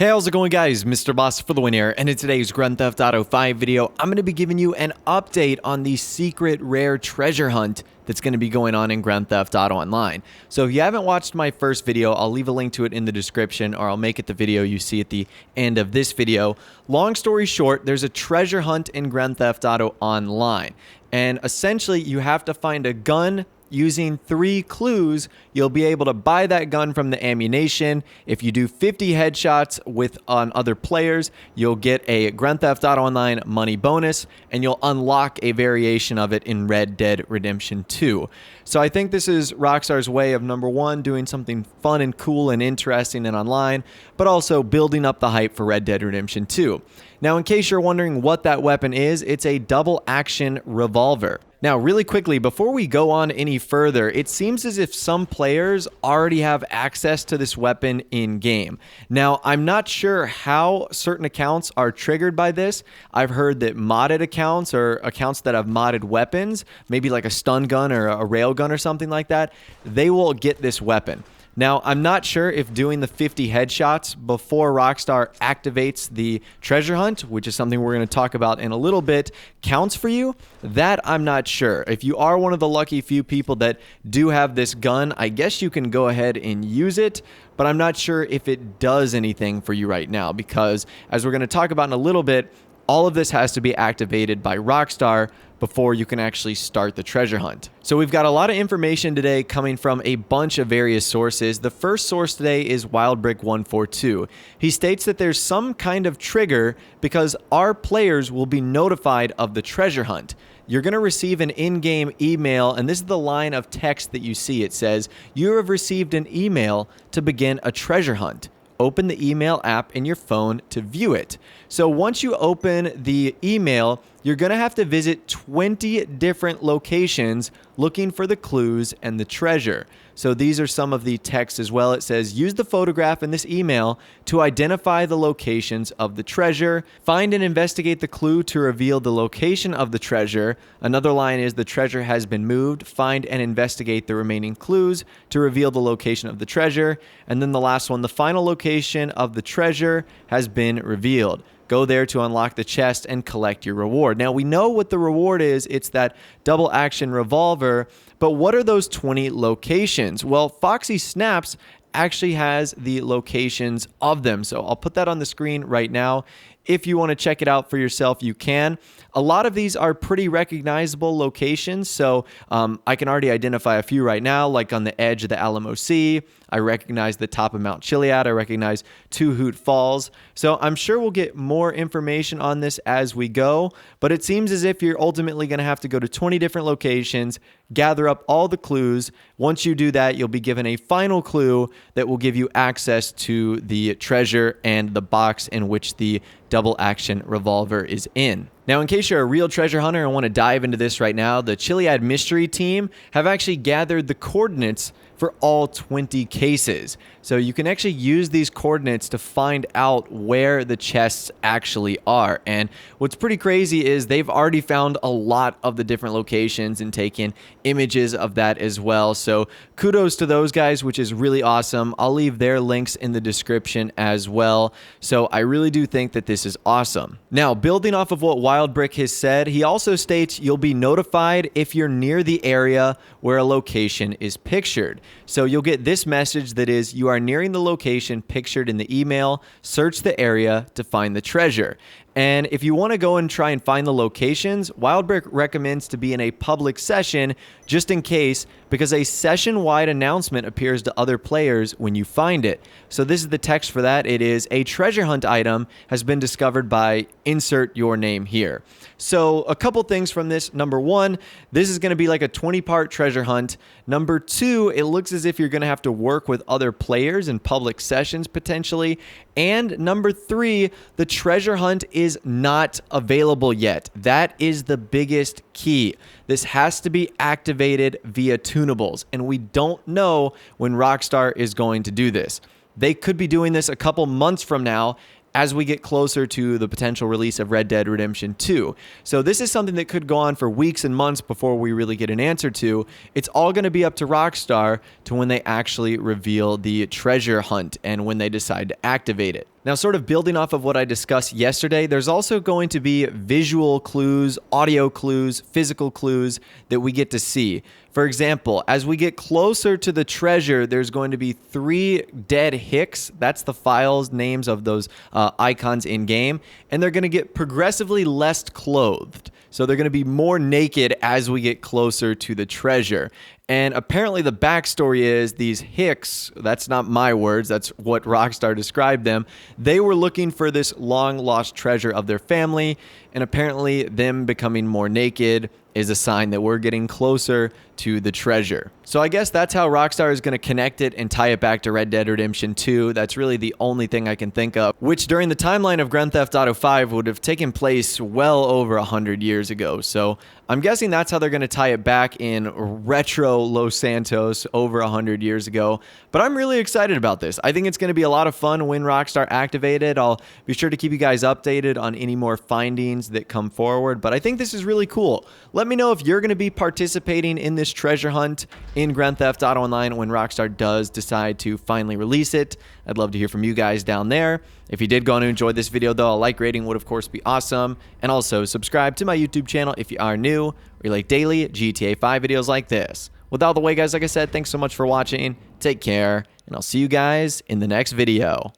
Hey, how's it going, guys? Mr. Boss for the win here, and in today's Grand Theft Auto 5 video, I'm going to be giving you an update on the secret rare treasure hunt that's going to be going on in Grand Theft Auto Online. So if you haven't watched my first video, I'll leave a link to it in the description, or I'll make it the video you see at the end of this video. Long story short, there's a treasure hunt in Grand Theft Auto Online, and essentially you have to find a gun. Using 3 clues, you'll be able to buy that gun from the ammunition. If you do 50 headshots on other players, you'll get a Grand Theft Auto Online money bonus, and you'll unlock a variation of it in Red Dead Redemption 2. So I think this is Rockstar's way of, number one, doing something fun and cool and interesting and online, but also building up the hype for Red Dead Redemption 2. Now, in case you're wondering what that weapon is, it's a double action revolver. Now, really quickly, before we go on any further, it seems as if some players already have access to this weapon in-game. Now, I'm not sure how certain accounts are triggered by this. I've heard that modded accounts or accounts that have modded weapons, maybe like a stun gun or a railgun or something like that, they will get this weapon. Now, I'm not sure if doing the 50 headshots before Rockstar activates the treasure hunt, which is something we're going to talk about in a little bit, counts for you. That I'm not sure. If you are one of the lucky few people that do have this gun, I guess you can go ahead and use it, but I'm not sure if it does anything for you right now because, as we're going to talk about in a little bit, all of this has to be activated by Rockstar before you can actually start the treasure hunt. So we've got a lot of information today coming from a bunch of various sources. The first source today is WildBrick142. He states that there's some kind of trigger because our players will be notified of the treasure hunt. You're going to receive an in-game email, and this is the line of text that you see. It says, "You have received an email to begin a treasure hunt. Open the email app in your phone to view it." So once you open the email, you're going to have to visit 20 different locations looking for the clues and the treasure. So these are some of the text as well. It says, "Use the photograph in this email to identify the locations of the treasure. Find and investigate the clue to reveal the location of the treasure." Another line is, "The treasure has been moved. Find and investigate the remaining clues to reveal the location of the treasure." And then the last one, "The final location of the treasure has been revealed. Go there to unlock the chest and collect your reward." Now, we know what the reward is. It's that double action revolver. But what are those 20 locations? Well, Foxy Snaps actually has the locations of them. So I'll put that on the screen right now. If you want to check it out for yourself, you can. A lot of these are pretty recognizable locations, so I can already identify a few right now, like on the edge of the Alamo Sea. I recognize the top of Mount Chiliad. I recognize Two Hoot Falls. So I'm sure we'll get more information on this as we go, but it seems as if you're ultimately going to have to go to 20 different locations, gather up all the clues. Once you do that, you'll be given a final clue that will give you access to the treasure and the box in which the double action revolver is in. Now, in case you're a real treasure hunter and want to dive into this right now, the Chiliad mystery team have actually gathered the coordinates for all 20 cases. So you can actually use these coordinates to find out where the chests actually are. And what's pretty crazy is they've already found a lot of the different locations and taken images of that as well. So kudos to those guys, which is really awesome. I'll leave their links in the description as well. So I really do think that this is awesome. Now, building off of what WildBrick has said, he also states you'll be notified if you're near the area where a location is pictured. So you'll get this message that is, "You are nearing the location pictured in the email. Search the area to find the treasure." And if you want to go and try and find the locations, WildBrick recommends to be in a public session just in case, because a session-wide announcement appears to other players when you find it. So this is the text for that. It is, "A treasure hunt item has been discovered by insert your name here." So a couple things from this. Number one, this is going to be like a 20-part treasure hunt. Number two, it looks as if you're going to have to work with other players in public sessions potentially. And number three, the treasure hunt is not available yet. That is the biggest key. This has to be activated via tunables, and we don't know when Rockstar is going to do this. They could be doing this a couple months from now as we get closer to the potential release of Red Dead Redemption 2. So this is something that could go on for weeks and months before we really get an answer to. It's all going to be up to Rockstar to when they actually reveal the treasure hunt and when they decide to activate it. Now, sort of building off of what I discussed yesterday, there's also going to be visual clues, audio clues, physical clues that we get to see. For example, as we get closer to the treasure, there's going to be 3 dead Hicks. That's the files names of those icons in game. And they're going to get progressively less clothed. So they're going to be more naked as we get closer to the treasure. And apparently the backstory is these Hicks, that's not my words, that's what Rockstar described them, they were looking for this long lost treasure of their family, and apparently them becoming more naked is a sign that we're getting closer to the treasure. So I guess that's how Rockstar is going to connect it and tie it back to Red Dead Redemption 2. That's really the only thing I can think of, which during the timeline of Grand Theft Auto 5 would have taken place well over 100 years ago. So I'm guessing that's how they're going to tie it back in retro Los Santos over 100 years ago. But I'm really excited about this. I think it's going to be a lot of fun when Rockstar activated. I'll be sure to keep you guys updated on any more findings that come forward. But I think this is really cool. Let me know if you're going to be participating in this treasure hunt in Grand Theft Auto Online when Rockstar does decide to finally release it. I'd love to hear from you guys down there. If you did go on and enjoy this video, though, a like rating would, of course, be awesome. And also, subscribe to my YouTube channel if you are new or you like daily GTA 5 videos like this. With all the way, guys, like I said, thanks so much for watching. Take care, and I'll see you guys in the next video.